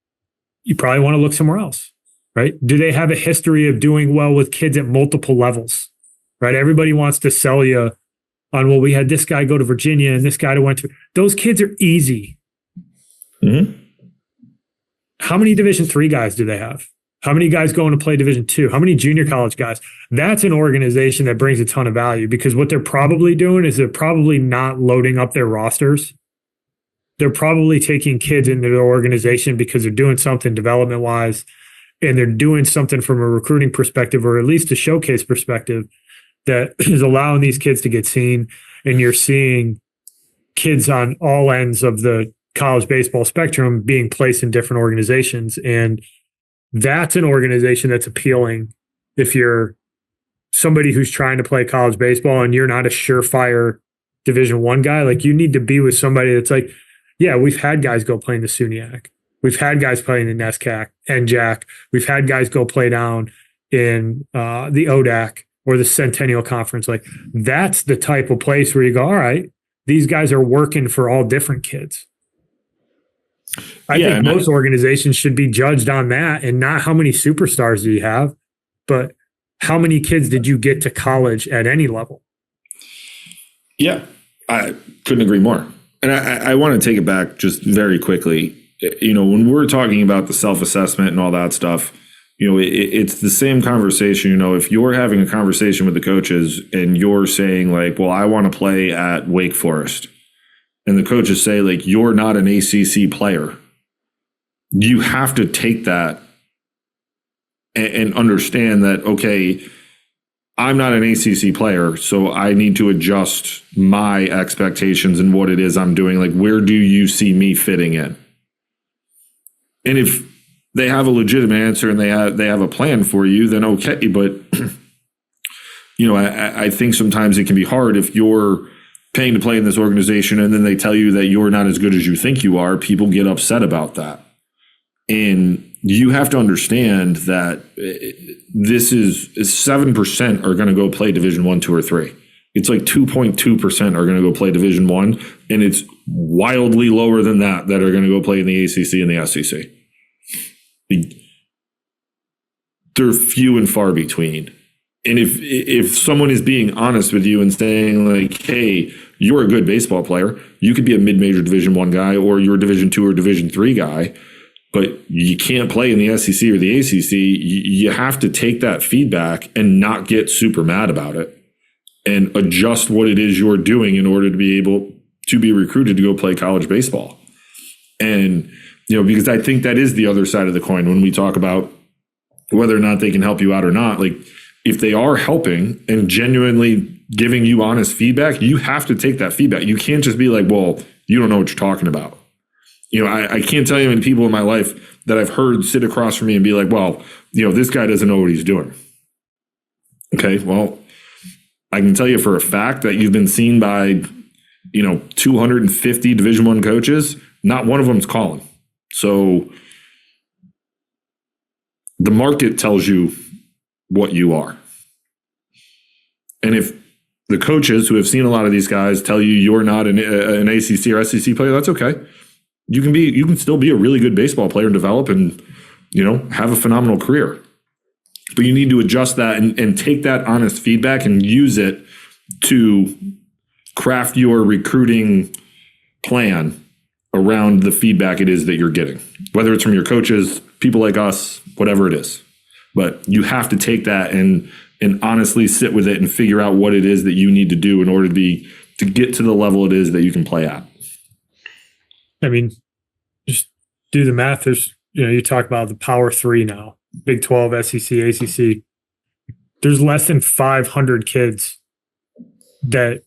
you probably want to look somewhere else, right? Do they have a history of doing well with kids at multiple levels, right? Everybody wants to sell you on, well, we had this guy go to Virginia and this guy went to, those kids are easy. Mm-hmm. How many Division III guys do they have? How many guys going to play Division II? How many junior college guys? That's an organization that brings a ton of value, because what they're probably doing is they're probably not loading up their rosters. They're probably taking kids into their organization because they're doing something development wise, and they're doing something from a recruiting perspective, or at least a showcase perspective, that is allowing these kids to get seen. And you're seeing kids on all ends of the college baseball spectrum being placed in different organizations. And that's an organization that's appealing if you're somebody who's trying to play college baseball and you're not a surefire Division I guy. Like, you need to be with somebody that's like, yeah, we've had guys go play in the SUNYAC. We've had guys playing in the NESCAC and JAC. We've had guys go play down in the ODAC or the Centennial Conference. Like, that's the type of place where you go, all right, these guys are working for all different kids. I think most organizations should be judged on that, and not how many superstars do you have, but how many kids did you get to college at any level? Yeah, I couldn't agree more. And I want to take it back just very quickly. You know, when we're talking about the self-assessment and all that stuff, you know, it's the same conversation. You know, if you're having a conversation with the coaches and you're saying like, well, I want to play at Wake Forest, and the coaches say like, you're not an ACC player, you have to take that and understand that, okay, I'm not an ACC player, so I need to adjust my expectations and what it is I'm doing. Like, where do you see me fitting in? And if they have a legitimate answer and they have a plan for you, then okay. But you know, I think sometimes it can be hard if you're paying to play in this organization and then they tell you that you're not as good as you think you are. People get upset about that. And you have to understand that this is 7% are going to go play Division 1, 2, or 3. It's like 2.2% are going to go play Division 1, and it's wildly lower than that are going to go play in the ACC and the SEC. They're few and far between. And if someone is being honest with you and saying like, hey, you're a good baseball player, you could be a mid-major Division 1 guy, or you're a Division 2 or Division 3 guy, but you can't play in the SEC or the ACC, you have to take that feedback and not get super mad about it and adjust what it is you're doing in order to be able to be recruited to go play college baseball. And, because I think that is the other side of the coin when we talk about whether or not they can help you out or not. Like, if they are helping and genuinely giving you honest feedback, you have to take that feedback. You can't just be like, well, you don't know what you're talking about. I can't tell you how many people in my life that I've heard sit across from me and be like, well, this guy doesn't know what he's doing. Okay, well, I can tell you for a fact that you've been seen by, 250 Division I coaches. Not one of them's calling. So the market tells you what you are. And if the coaches who have seen a lot of these guys tell you you're not an ACC or SEC player, that's okay. You can still be a really good baseball player and develop and, have a phenomenal career. But you need to adjust that and take that honest feedback and use it to craft your recruiting plan around the feedback it is that you're getting, whether it's from your coaches, people like us, whatever it is. But you have to take that and honestly sit with it and figure out what it is that you need to do in order to get to the level it is that you can play at. I mean, just do the math. There's, you talk about the Power Three now, Big 12, SEC, ACC. There's less than 500 kids that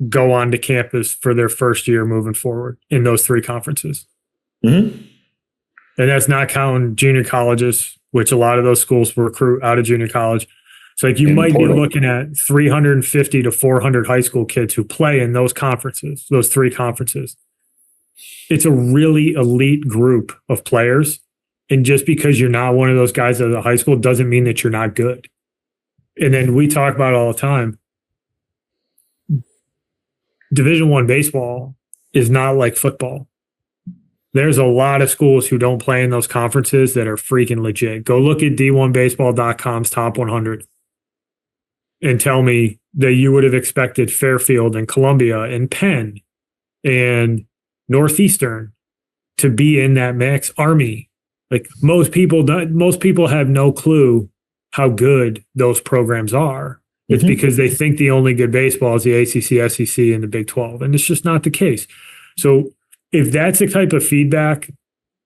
go onto campus for their first year moving forward in those three conferences. Mm-hmm. And that's not counting junior colleges, which a lot of those schools recruit out of junior college. So like you might be looking at 350 to 400 high school kids who play in those conferences, those three conferences. It's a really elite group of players. And just because you're not one of those guys at the high school doesn't mean that you're not good. And then we talk about all the time, Division I baseball is not like football. There's a lot of schools who don't play in those conferences that are freaking legit. Go look at D1Baseball.com's top 100 and tell me that you would have expected Fairfield and Columbia and Penn and Northeastern to be in that mix. Army. Like most people have no clue how good those programs are. It's because they think the only good baseball is the ACC, SEC, and the Big 12. And it's just not the case. So if that's the type of feedback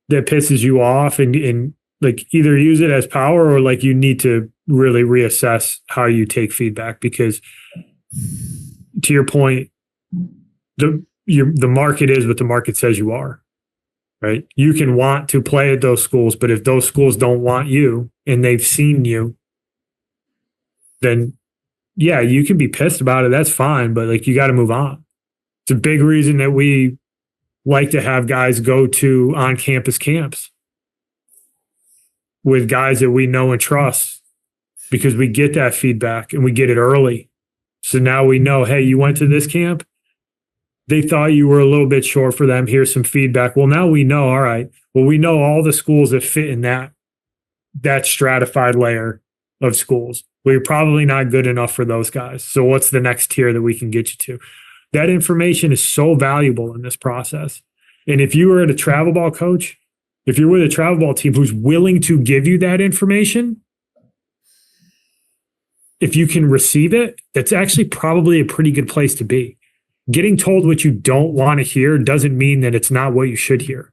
that pisses you off and like either use it as power or like you need to really reassess how you take feedback, because to your point, the market is what the market says you are, right? You can want to play at those schools, but if those schools don't want you and they've seen you, then yeah, you can be pissed about it. That's fine. But like, you got to move on. It's a big reason that we like to have guys go to on-campus camps with guys that we know and trust, because we get that feedback and we get it early. So now we know, hey, you went to this camp. They thought you were a little bit short for them. Here's some feedback. Well, now we know, all right, well, we know all the schools that fit in that stratified layer of schools. Well, you're probably not good enough for those guys. So what's the next tier that we can get you to? That information is so valuable in this process. And if you were at a travel ball coach, if you're with a travel ball team who's willing to give you that information, if you can receive it, that's actually probably a pretty good place to be. Getting told what you don't want to hear doesn't mean that it's not what you should hear.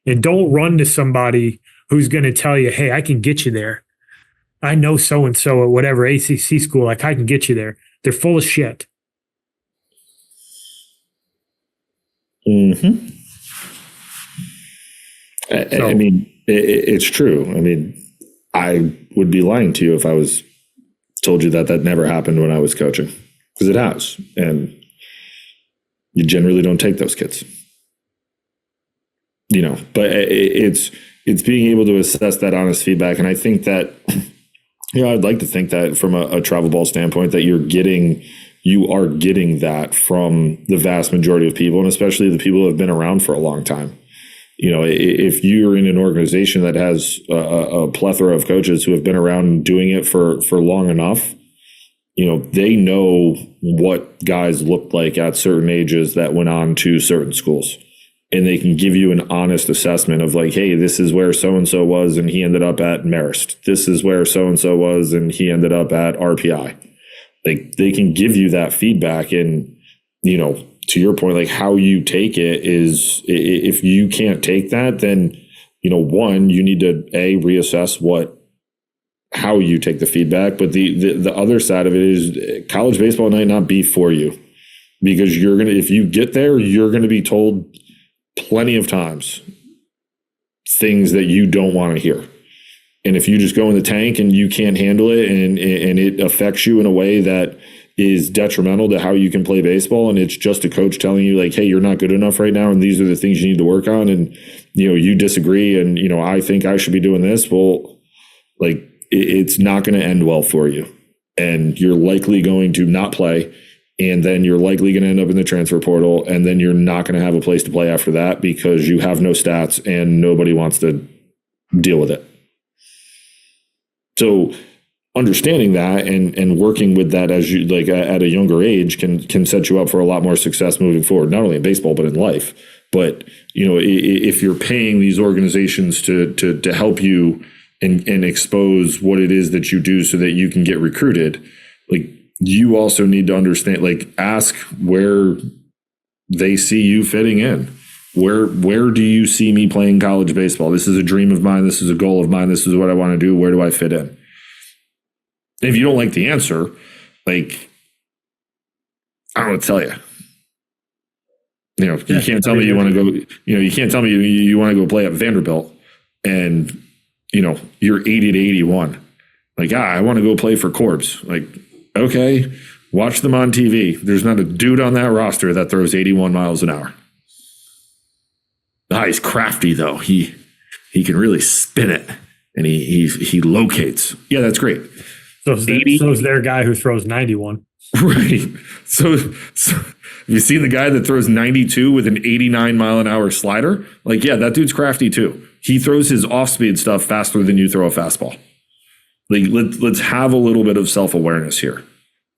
And don't run to somebody who's going to tell you, hey, I can get you there. I know so-and-so at whatever ACC school, like I can get you there. They're full of shit. Mm-hmm. I mean, it's true. I mean, I would be lying to you if I told you that never happened when I was coaching, because it has. And you generally don't take those kids. But it's being able to assess that honest feedback. And I think that, I'd like to think that from a travel ball standpoint, that you are getting that from the vast majority of people, and especially the people who have been around for a long time. If you're in an organization that has a plethora of coaches who have been around doing it for long enough, they know what guys looked like at certain ages that went on to certain schools. And they can give you an honest assessment of like, hey, this is where so-and-so was and he ended up at Marist. This is where so-and-so was and he ended up at RPI. Like, they can give you that feedback in, to your point, like how you take it is, if you can't take that, then, one, you need to reassess how you take the feedback. But the other side of it is college baseball might not be for you, because if you get there, you're going to be told plenty of times things that you don't want to hear. And if you just go in the tank and you can't handle it, and it affects you in a way that is detrimental to how you can play baseball, and it's just a coach telling you like, hey, you're not good enough right now, and these are the things you need to work on, and you disagree, and I think I should be doing this, well, like, it's not going to end well for you, and you're likely going to not play, and then you're likely going to end up in the transfer portal, and then you're not going to have a place to play after that because you have no stats and nobody wants to deal with it. So understanding that and working with that as you like at a younger age can set you up for a lot more success moving forward, not only in baseball but in life. But if you're paying these organizations to help you and expose what it is that you do so that you can get recruited, like, you also need to understand, like, ask where they see you fitting in. Where do you see me playing college baseball? This is a dream of mine. This is a goal of mine. This is what I want to do. Where do I fit in? If you don't like the answer, like, I don't know what to tell you. You can't tell me you want to go, you can't tell me you want to go play at Vanderbilt and, you're 80 to 81. Like, I want to go play for Corbs. Like, okay, watch them on TV. There's not a dude on that roster that throws 81 miles an hour. He's crafty though. He can really spin it, and he locates. Yeah, that's great. So is their guy who throws 91. Right. So you see the guy that throws 92 with an 89 mile an hour slider? Like, yeah, that dude's crafty too. He throws his off-speed stuff faster than you throw a fastball. Like, let's have a little bit of self-awareness here.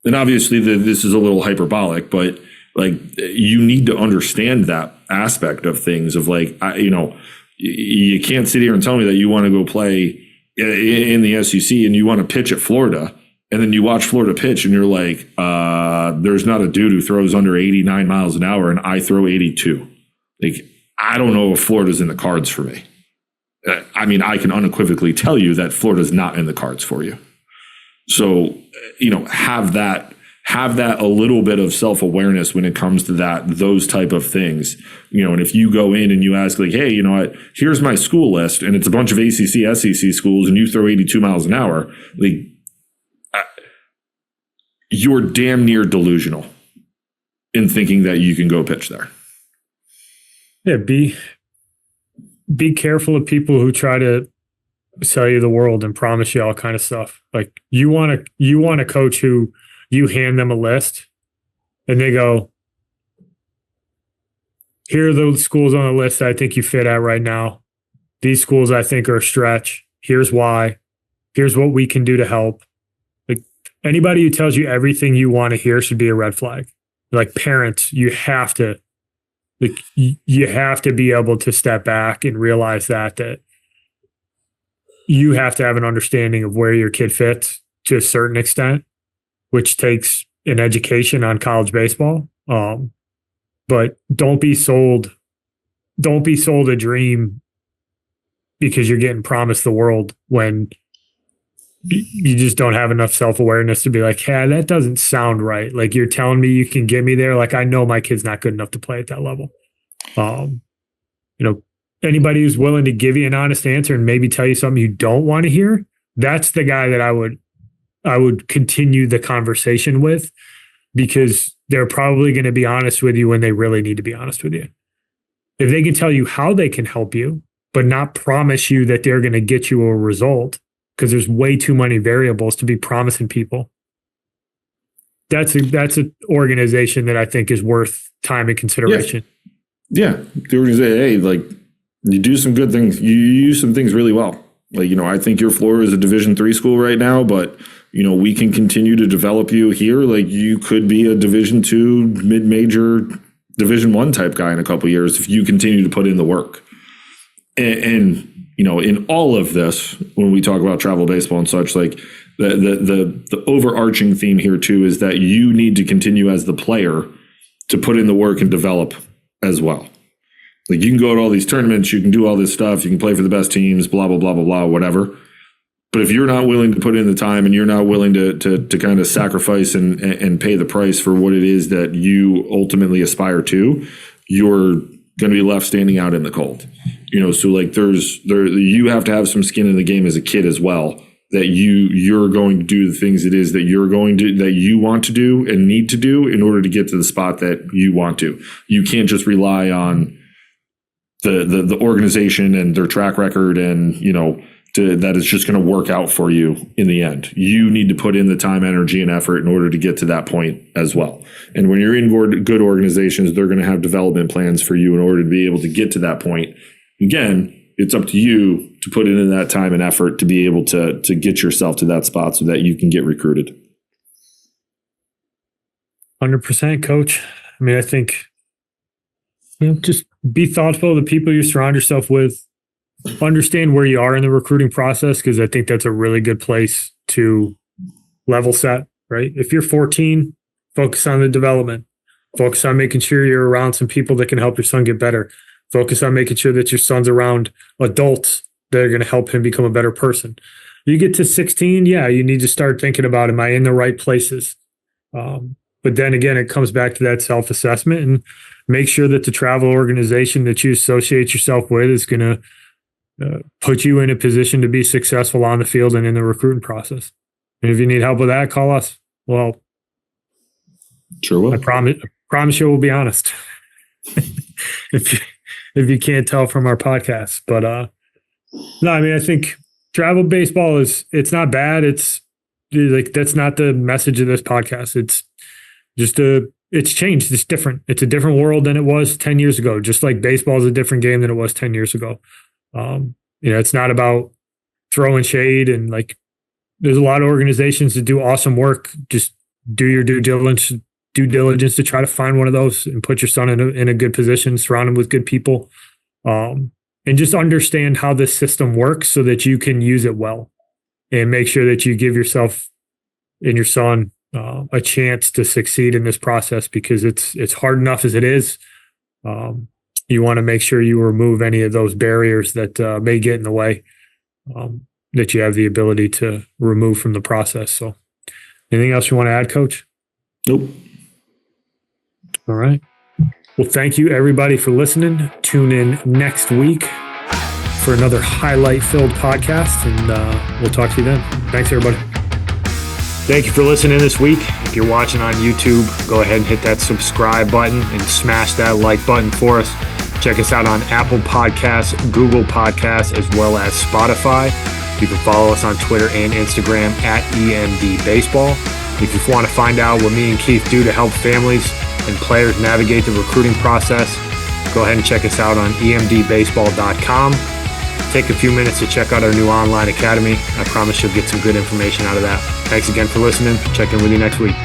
And obviously this is a little hyperbolic, but like, you need to understand that aspect of things of like, you can't sit here and tell me that you want to go play in the SEC and you want to pitch at Florida, and then you watch Florida pitch and you're like, there's not a dude who throws under 89 miles an hour and I throw 82. Like, I don't know if Florida's in the cards for me. I mean, I can unequivocally tell you that Florida's not in the cards for you. So, have that a little bit of self-awareness when it comes to those type of things. And if you go in and you ask like, hey, here's my school list, and it's a bunch of ACC, SEC schools, and you throw 82 miles an hour, like, you're damn near delusional in thinking that you can go pitch there. Yeah, be careful of people who try to sell you the world and promise you all kind of stuff. Like, you want a coach who you hand them a list and they go, here are the schools on the list that I think you fit at right now. These schools I think are a stretch. Here's why. Here's what we can do to help. Like, anybody who tells you everything you want to hear should be a red flag. Like, parents, you have to be able to step back and realize that you have to have an understanding of where your kid fits to a certain extent, which takes an education on college baseball. But don't be sold a dream because you're getting promised the world when you just don't have enough self-awareness to be like, hey, that doesn't sound right. Like, you're telling me you can get me there. Like, I know my kid's not good enough to play at that level. Anybody who's willing to give you an honest answer and maybe tell you something you don't want to hear, that's the guy that I would continue the conversation with, because they're probably going to be honest with you when they really need to be honest with you. If they can tell you how they can help you, but not promise you that they're going to get you a result, because there's way too many variables to be promising people. That's an organization that I think is worth time and consideration. Yeah. The organization, hey, like, you do some good things. You use some things really well. Like, I think your floor is a Division III school right now, but, we can continue to develop you here. Like, you could be a Division II, mid-major, Division I type guy in a couple of years if you continue to put in the work. And in all of this, when we talk about travel baseball and such, like, the overarching theme here too is that you need to continue as the player to put in the work and develop as well. Like, you can go to all these tournaments, you can do all this stuff, you can play for the best teams, blah, blah, blah, blah, blah, whatever. But if you're not willing to put in the time and you're not willing to kind of sacrifice and pay the price for what it is that you ultimately aspire to, you're going to be left standing out in the cold. So like you have to have some skin in the game as a kid as well, that you're going to do the things it is that you want to do and need to do in order to get to the spot that you want to. You can't just rely on the organization and their track record and, that it's just going to work out for you in the end. You need to put in the time, energy, and effort in order to get to that point as well. And when you're in good organizations, they're going to have development plans for you in order to be able to get to that point. Again, it's up to you to put in that time and effort to be able to get yourself to that spot so that you can get recruited. 100%, Coach. I mean, I think just be thoughtful of the people you surround yourself with. Understand where you are in the recruiting process, because I think that's a really good place to level set, right? If you're 14, focus on the development. Focus on making sure you're around some people that can help your son get better. Focus on making sure that your son's around adults that are going to help him become a better person. You get to 16, you need to start thinking about, am I in the right places? But then again, it comes back to that self-assessment, and make sure that the travel organization that you associate yourself with is going to put you in a position to be successful on the field and in the recruiting process. And if you need help with that, call us. Well, sure will. I promise you we'll be honest. if you can't tell from our podcast. But no, I mean, I think travel baseball it's not bad. It's like, that's not the message of this podcast. It's just it's changed. It's different. It's a different world than it was 10 years ago. Just like baseball is a different game than it was 10 years ago. It's not about throwing shade, and like, there's a lot of organizations that do awesome work. Just do your due diligence to try to find one of those and put your son in a good position, surround him with good people, and just understand how this system works so that you can use it well, and make sure that you give yourself and your son a chance to succeed in this process, because it's hard enough as it is. You want to make sure you remove any of those barriers that may get in the way, that you have the ability to remove from the process. So anything else you want to add, Coach? Nope. All right. Well, thank you everybody for listening. Tune in next week for another highlight-filled podcast, and we'll talk to you then. Thanks, everybody. Thank you for listening this week. If you're watching on YouTube, go ahead and hit that subscribe button and smash that like button for us. Check us out on Apple Podcasts, Google Podcasts, as well as Spotify. You can follow us on Twitter and Instagram at EMD Baseball. If you want to find out what me and Keith do to help families and players navigate the recruiting process, go ahead and check us out on emdbaseball.com. Take a few minutes to check out our new online academy. I promise you'll get some good information out of that. Thanks again for listening. Check in with you next week.